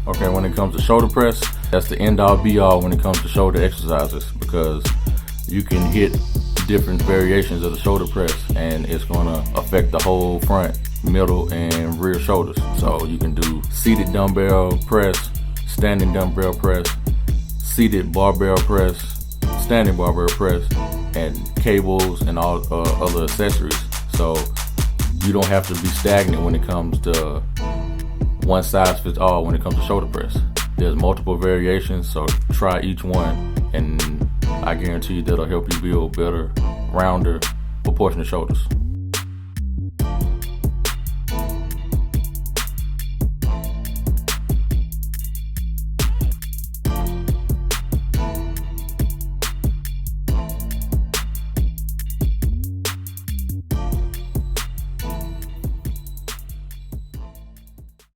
Okay, when it comes to shoulder press, that's the end all be all when it comes to shoulder exercises, because you can hit different variations of the shoulder press and it's gonna affect the whole front, middle, and rear shoulders. So you can do seated dumbbell press, standing dumbbell press, seated barbell press, standing barbell press, and cables and all other accessories. So you don't have to be stagnant when it comes to one size fits all when it comes to shoulder press. There's multiple variations, so try each one, and I guarantee you that'll help you build better, rounder, proportionate shoulders.